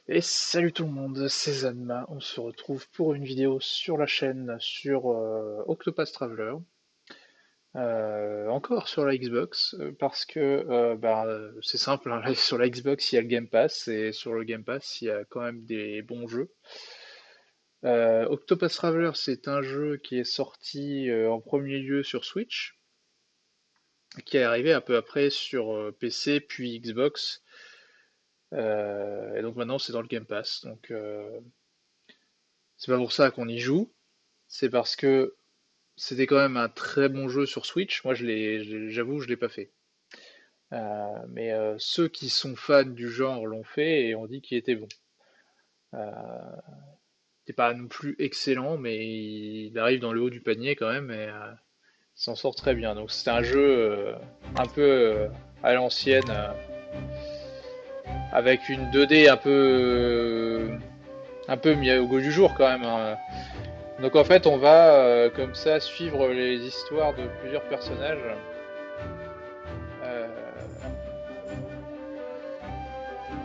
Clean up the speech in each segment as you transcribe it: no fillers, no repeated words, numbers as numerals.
Et salut tout le monde, c'est Zanma, on se retrouve pour une vidéo sur la chaîne sur Octopath Traveler, encore sur la Xbox, parce que c'est simple, hein, sur la Xbox il y a le Game Pass, et sur le Game Pass il y a quand même des bons jeux. Octopath Traveler c'est un jeu qui est sorti en premier lieu sur Switch, qui est arrivé un peu après sur PC puis Xbox, et donc maintenant c'est dans le Game Pass, donc c'est pas pour ça qu'on y joue. C'est parce que c'était quand même un très bon jeu sur Switch. Moi, j'avoue, je l'ai pas fait. Mais ceux qui sont fans du genre l'ont fait et ont dit qu'il était bon. Euh, c'est pas non plus excellent, mais il arrive dans le haut du panier quand même et il s'en sort très bien. Donc c'est un jeu un peu à l'ancienne, avec une 2D un peu mis au goût du jour quand même, hein. Donc en fait, on va comme ça suivre les histoires de plusieurs personnages. Euh,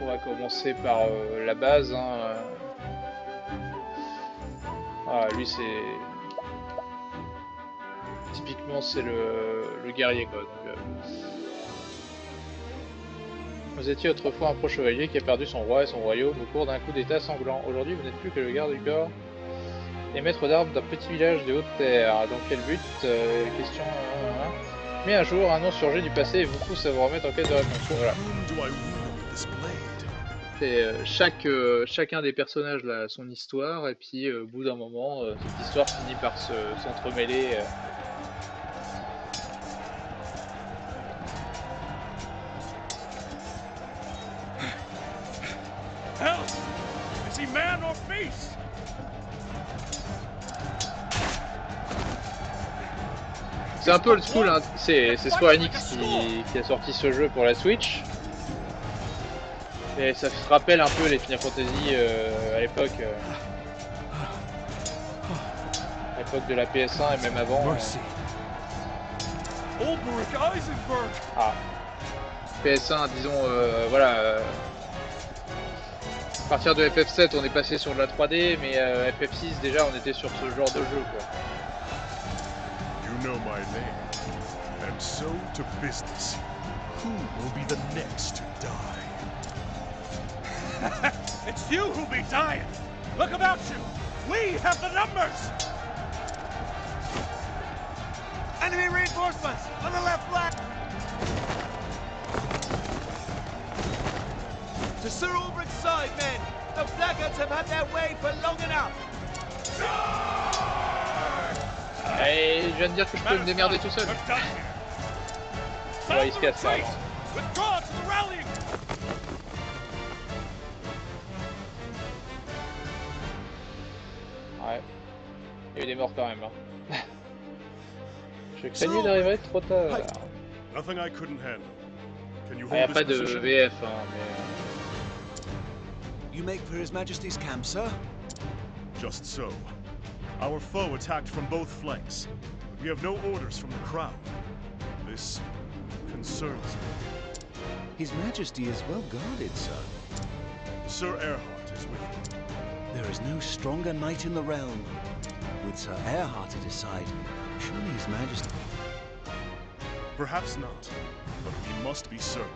on va commencer par la base, hein. Voilà, lui c'est typiquement c'est le guerrier quoi. Donc, vous étiez autrefois un pro chevalier qui a perdu son roi et son royaume au cours d'un coup d'état sanglant. Aujourd'hui, vous n'êtes plus que le garde du corps et maître d'armes d'un petit village de Haute-Terre. Dans quel but Question. Mais un jour, un nom surgit du passé et vous pousse à vous remettre en quête de réponse. Voilà. C'est chacun des personnages là, a son histoire, et puis au bout d'un moment, cette histoire finit par s'entremêler. Help! Is he man or beast? C'est un peu old school, hein. C'est Square Enix qui a sorti ce jeu pour la Switch. Et ça se rappelle un peu les Final Fantasy à l'époque de la PS1 et même avant. Ulbrich Eisenberg! Ah, PS1, disons, voilà. À partir de FF7, on est passé sur de la 3D, mais FF6, déjà, on était sur ce genre de jeu, quoi. You know my name. And so to business. Who will be the next to die? It's you who'll be dying! Look about you! We have the numbers! Enemy reinforcements! On the left flank! To Sir Ulbrich's side, men! The Blackguards have had their way for long enough! Et je viens de dire que je peux me démerder tout seul. Ouais, il se casse là. Withdraw to the rallying! Ouais. Il y a eu des morts quand même, hein. Je craignais d'arriver trop tard. Nothing I couldn't handle. Can you Il n'y a hold pas this de position? VF, hein, mais... You make for His Majesty's camp, sir? Just so. Our foe attacked from both flanks. We have no orders from the crown. This concerns me. His Majesty is well guarded, sir. Sir Erhard is with him. There is no stronger knight in the realm. With Sir Erhard at his side, surely His Majesty... Perhaps not, but we must be certain.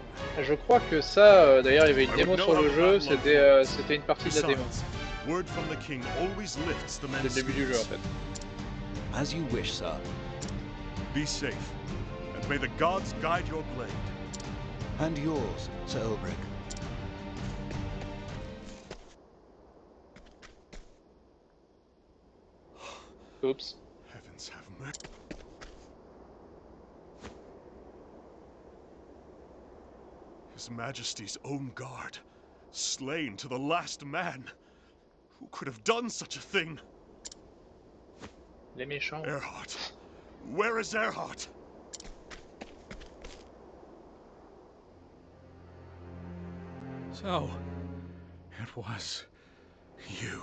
Je crois que ça, d'ailleurs, il y avait une démo sur le jeu, c'était une partie de la démo. Besides, word from the king always lifts the C'est men's le début du jeu, en spirits. fait. As you wish, sir. Be safe, and may the gods guide your blade. And yours, Sir Ulbrich. Oups. Heavens have mercy. His Majesty's own guard, slain to the last man. Who could have done such a thing? Les méchants. Erhard. Where is Erhard? So, it was you.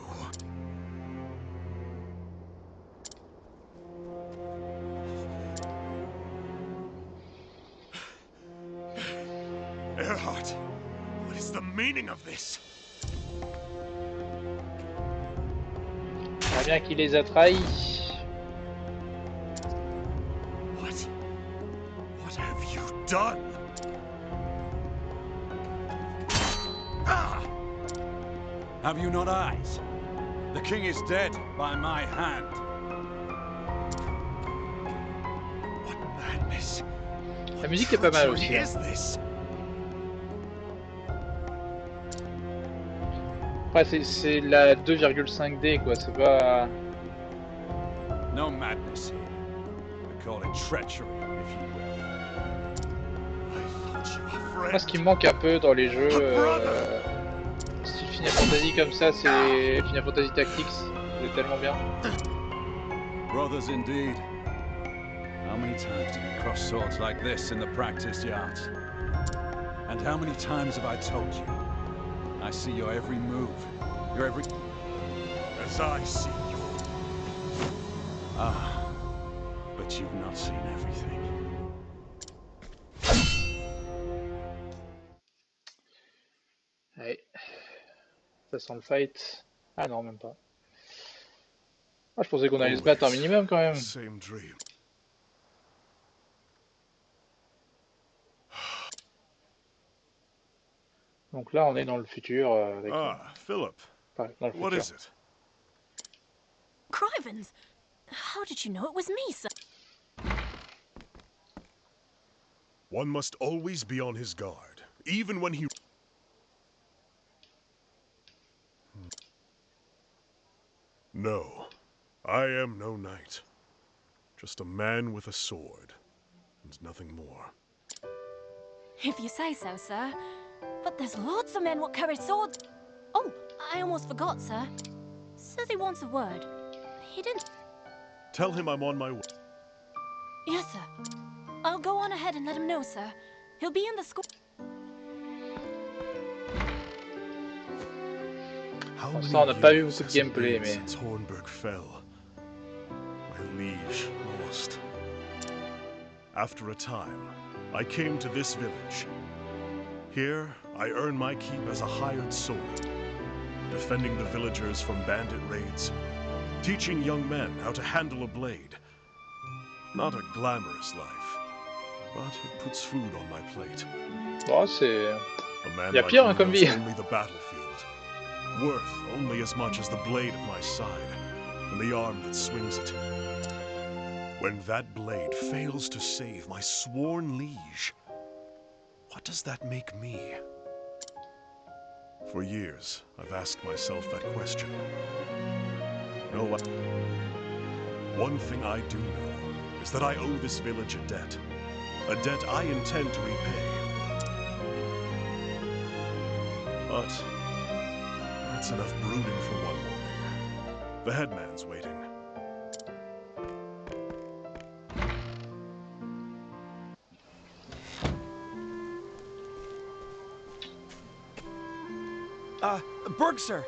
Erhard, what is the meaning of this? Très bien qu'il les a trahis. What have you done? Have you not eyes? The king is dead by my hand. What madness? La musique est pas mal Treachery aussi. Hein. is this? Après, c'est la 2,5D quoi, c'est pas. No madness here. We call it treachery, if you will. I thought you a Moi, ce friend. qui me manque un peu dans les jeux A brother. style Final Fantasy comme ça, c'est Final Fantasy Tactics. C'est tellement bien. Brothers indeed. How many times did we cross swords like this in the practice yards? And how many times have I told you? I see your every move, your every... As I see you. Ah, but you've not seen everything. Allez, ça sent le fight. Ah non, même pas. Ah, je pensais qu'on allait se battre un Always minimum quand the même. same dream. Donc là, on est dans le futur. Avec, Ah, Philip. enfin, dans le What futur. is it? Crivens! How did you know it was me, sir? One must always be on his guard, even when he... No, I am no knight. Just a man with a sword, and nothing more. If you say so, sir. But there's lots of men what carry swords. Oh, I almost forgot, sir. Says he wants a word. He didn't. Tell him I'm on my way. Yes, sir. I'll go on ahead and let him know, sir. He'll be in the school. How Pour many ça, on n'a pas vu years beaucoup de has it gameplay, been mais since Hornburg fell? My liege lost. After a time, I came to this village. Here, I earn my keep as a hired soldier, defending the villagers from bandit raids, teaching young men how to handle a blade. Not a glamorous life, but it puts food on my plate. bon, c'est. A man Y a like pire, me hein, comme knows vie. only the battlefield, worth only as much as the blade at my side and the arm that swings it. When that blade fails to save my sworn liege, what does that make me? For years, I've asked myself that question. No, one thing I do know is that I owe this village a debt I intend to repay. But that's enough brooding for one morning. The headman's waiting. Berg, sir.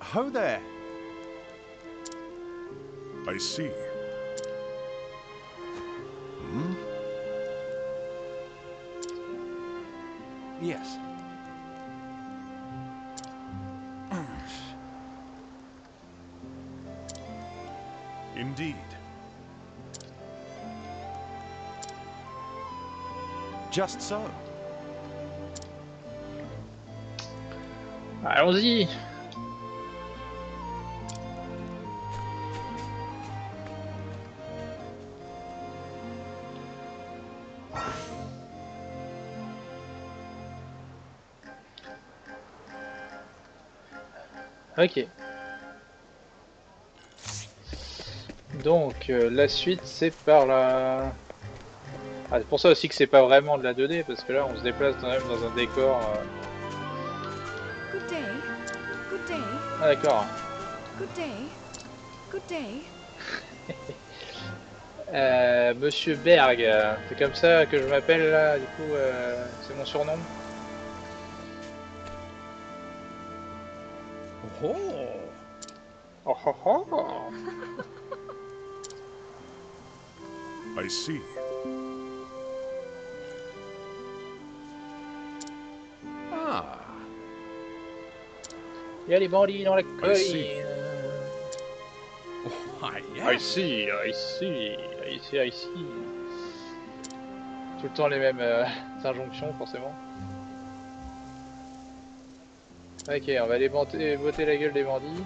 Ho there. I see. Yes. Indeed. Just so. Allons-y. Ok. Donc la suite c'est par là. Ah, c'est pour ça aussi que c'est pas vraiment de la 2D parce que là on se déplace quand même dans un décor. Good day. Good day. Ah d'accord. Good day. Good day. Monsieur Berg, c'est comme ça que je m'appelle là, du coup c'est mon surnom. Oh, Oh oh oh. I see. ah. Il y a les bandits dans la see. colline. Why, I yes. see, I see, I see, I see. Tout le temps les mêmes injonctions, forcément. Ok, on va aller botter la gueule des bandits.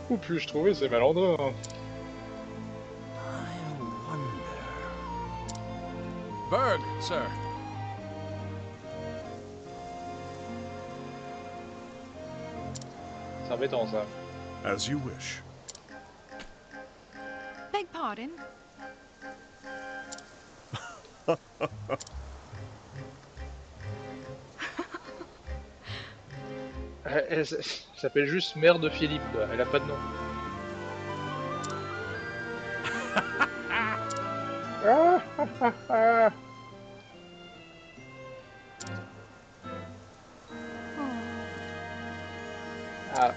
Ou puis-je trouver ces malandrins? Berg, sir. C'est embêtant ça. As you wish. Beg pardon? Elle s'appelle juste Mère de Philippe, quoi. Elle a pas de nom. Ah, ah, ah, ah. Ah,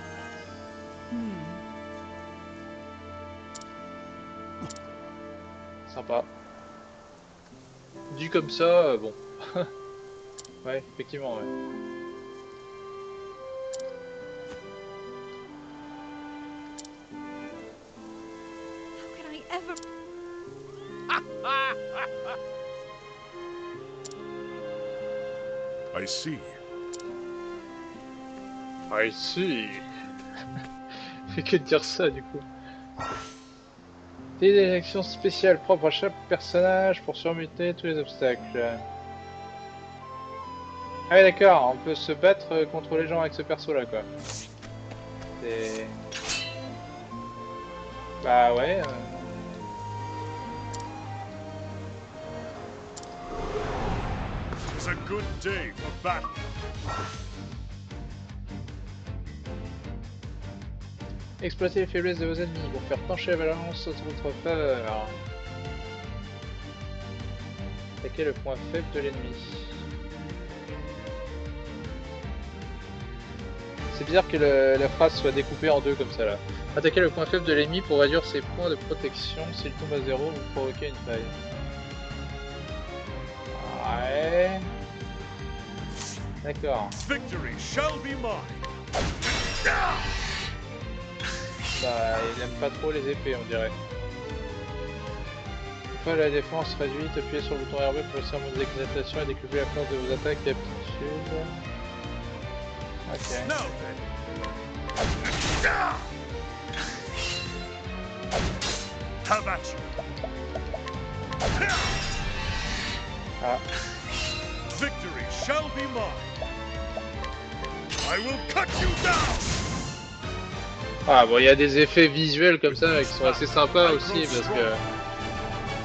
sympa. Dit comme ça, bon. Ouais, effectivement, ouais. How can I ever... I see. I see. Fait que de dire ça du coup. Des actions spéciales propres à chaque personnage pour surmonter tous les obstacles. Ah ouais d'accord, on peut se battre contre les gens avec ce perso là quoi. C'est... Bah ouais. It's a good day for battle. Exploitez les faiblesses de vos ennemis pour faire pencher la balance en votre faveur. Attaquez le point faible de l'ennemi. C'est bizarre que la phrase soit découpée en deux comme ça là. Attaquez le point faible de l'ennemi pour réduire ses points de protection. S'il tombe à 0, vous provoquez une faille. Ouais. D'accord. Victory shall be mine. Bah, il aime pas trop les épées, on dirait. Une fois la défense réduite, appuyez sur le bouton RB pour réussir en mode d'exaltation et décupler la force de vos attaques et aptitudes. Ok. Now then. Have at you. Ah. Victory shall be mine. I will cut you down. Ah bon, il y a des effets visuels comme ça qui sont assez sympas aussi parce que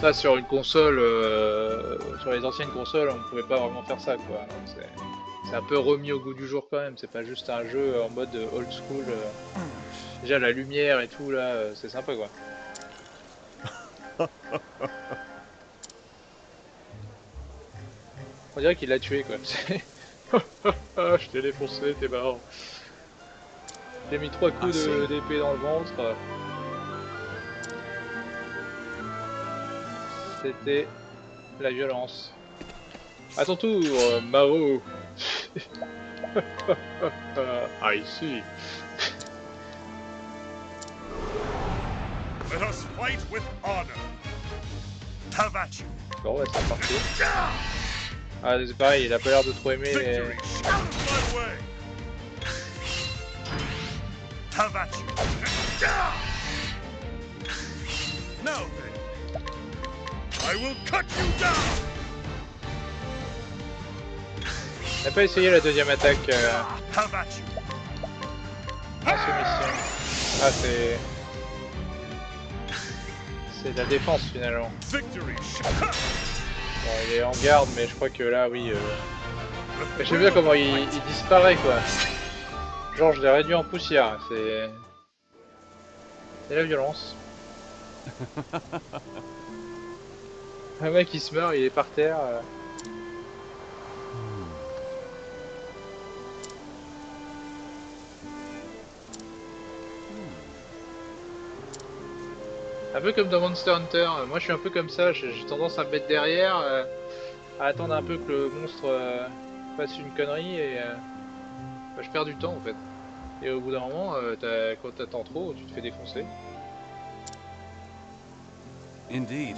ça sur une console, sur les anciennes consoles, on pouvait pas vraiment faire ça quoi. Donc c'est un peu remis au goût du jour quand même. C'est pas juste un jeu en mode old school. Déjà la lumière et tout là, c'est sympa quoi. On dirait qu'il l'a tué quoi. Je t'ai défoncé, t'es marrant. J'ai mis 3 coups d'épée dans le ventre. C'était la violence. À ton tour, Maro. Ah ici. Let us fight with honor. Have at you. Bon, ouais, c'est parti. Ah, c'est pareil, il a pas l'air de trop aimer les... Victory shall my way. Have at you. Now then. I will cut you down. On n'a pas essayé la deuxième attaque Have at you. en soumission. Ah, c'est... C'est de la défense finalement. Victory shall... Bon, il est en garde, mais je crois que là, oui... J'aime bien comment il disparaît quoi. Genre je l'ai réduit en poussière, c'est la violence. Un mec il se meurt, il est par terre. Un peu comme dans Monster Hunter, moi je suis un peu comme ça, j'ai tendance à me mettre derrière à attendre un peu que le monstre fasse une connerie et bah, je perds du temps en fait. Et au bout d'un moment, quand t'attends trop, tu te fais défoncer. Indeed.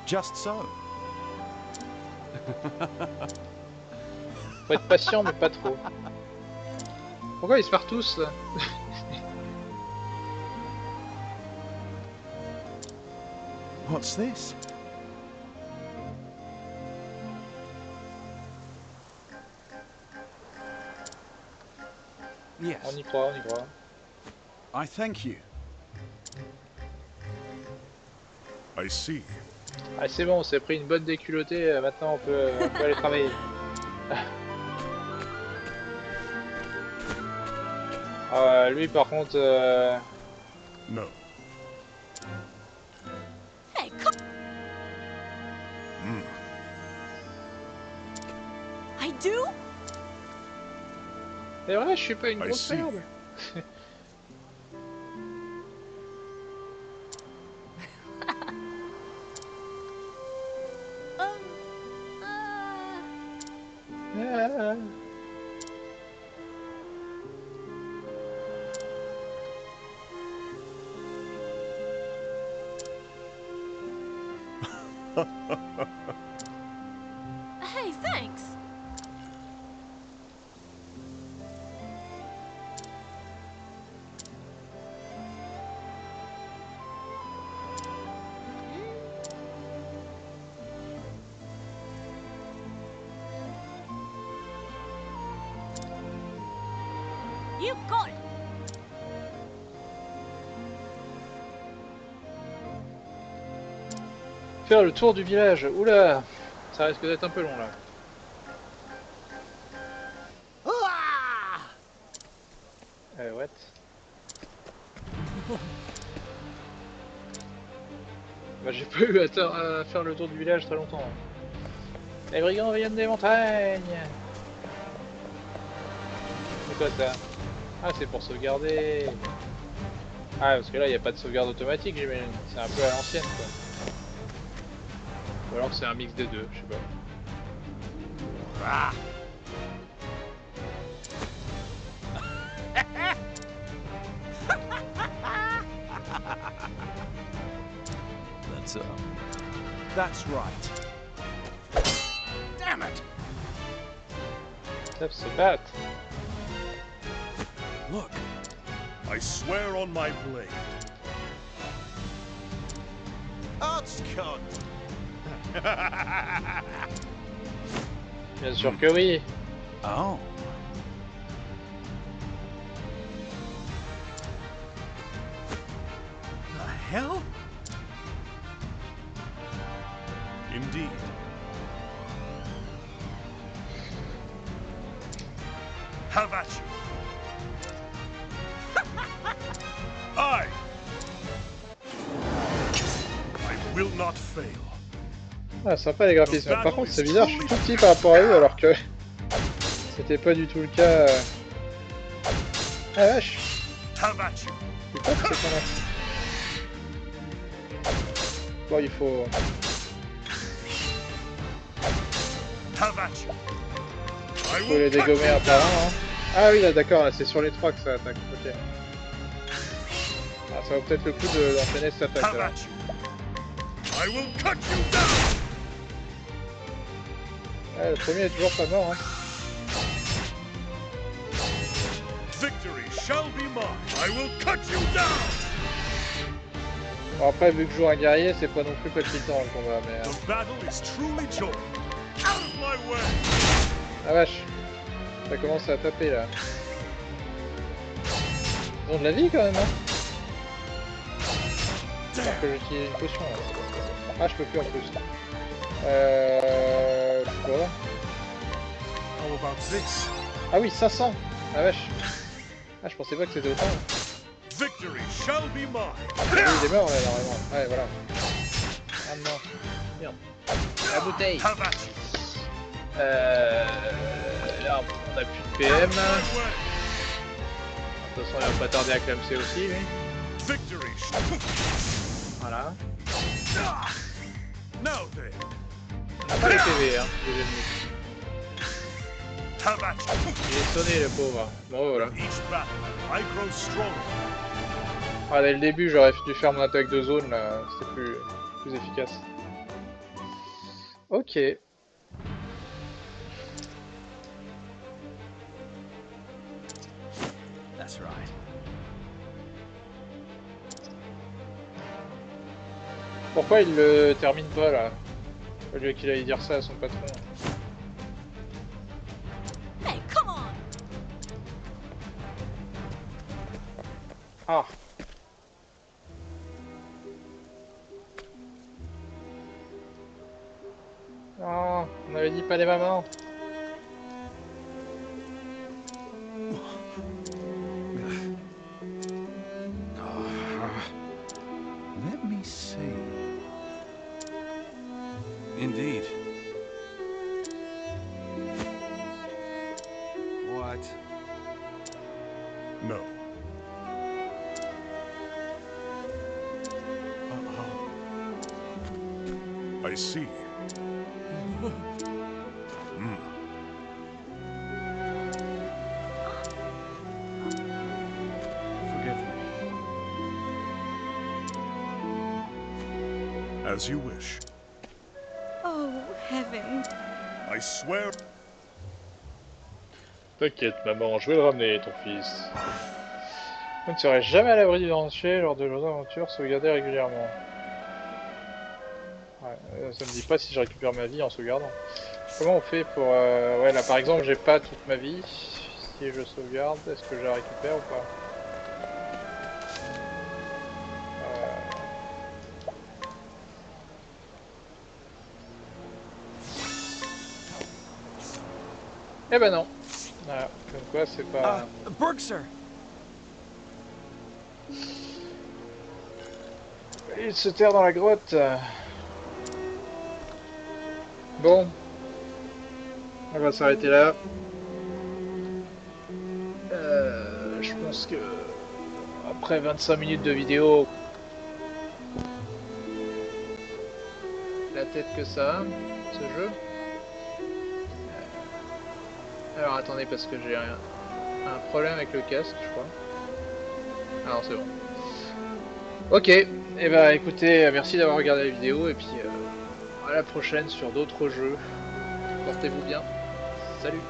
Just so. Faut être patient mais pas trop. Pourquoi ils se partent tous là? What's this? On Yes, y croit, on y croit. I thank you. I see. Ah c'est bon, on s'est pris une bonne déculottée, maintenant on peut aller travailler. Lui par contre, No. Hey, come. Hmm. I do? c'est vrai, je suis pas une I grosse see. merde. Ah. Hey, thanks. You got it. Faire le tour du village. Oula, ça risque d'être un peu long là. What? Bah j'ai pas eu à faire le tour du village très longtemps. Les brigands viennent des montagnes. C'est quoi ça? Ah c'est pour sauvegarder. Ah parce que là il n'y a pas de sauvegarde automatique j'imagine. C'est un peu à l'ancienne quoi. Ou alors c'est un mix des deux, je sais pas. That's right. Damn it! Ils savent se battre. Look, I swear on my blade. Artscon! Bien sûr que oui. Oh. The hell? Indeed. Have at you. I will not fail. Ah sympa les graphismes. Par contre c'est bizarre, je suis tout petit par rapport à eux alors que c'était pas du tout le cas. Ah vache. Have at you. Putain que c'est qu'on a. Bon il faut... Have at you. I Faut les will cut dégommer you un par down. un. Hein. Ah oui là d'accord, là c'est sur les trois que ça attaque. Ok. Ah, ça vaut peut-être le coup d'enchaîner cette attaque Have là. at you. I will cut you down. Ah, le premier est toujours pas mort. Hein. Victory shall be mine. I will cut you down. Bon après vu que je joue un guerrier c'est pas non plus palpitant le combat mais... The battle is truly joined. Out of my way. Ah vache. Ça commence à taper là. Ils ont de la vie quand même hein. Alors que j'utilise une potion là. Ah je peux plus en plus. Je sais pas. How about this? Ah oui 500. Ah vache. Ah je pensais pas que c'était autant. Victory shall be mine. Ah, oui, il est mort là normalement. Ouais voilà. Ah non. Merde. La bouteille. Have at you. Là on a plus de PM. Out De of my way. toute façon il va pas tarder à clamser aussi lui. Victory. Voilà. Now then. On n'a pas les PV, hein, les ennemis. Have at you. Il est sonné, le pauvre. Bon, voilà. Each battle, I grow stronger. Ah, dès le début, j'aurais dû faire mon attaque de zone, là. C'était plus efficace. Ok. That's right. Pourquoi il le termine pas, là? Au lieu qu'il aille dire ça à son patron. Hey, come on! Ah! Non, on avait dit pas les mamans. Let me see. Indeed. What? No. I see. Forgive me. As you wish. Oh, heaven. I swear. T'inquiète, maman, je vais le ramener, ton fils. Vous ne serez jamais à l'abri du danger lors de vos aventures, sauvegardez régulièrement. Ouais, ça me dit pas si je récupère ma vie en sauvegardant. Comment on fait pour... Ouais, là par exemple, j'ai pas toute ma vie. Si je sauvegarde, est-ce que je la récupère ou pas? Eh ben non. Voilà, comme quoi c'est pas... Bergser! Il se terre dans la grotte. Bon. On va s'arrêter là. Je pense que... Après 25 minutes de vidéo... La tête que ça a, ce jeu. Alors attendez, parce que j'ai un problème avec le casque, je crois. Alors c'est bon. Ok, et bah écoutez, merci d'avoir regardé la vidéo, et puis à la prochaine sur d'autres jeux. Portez-vous bien. Salut.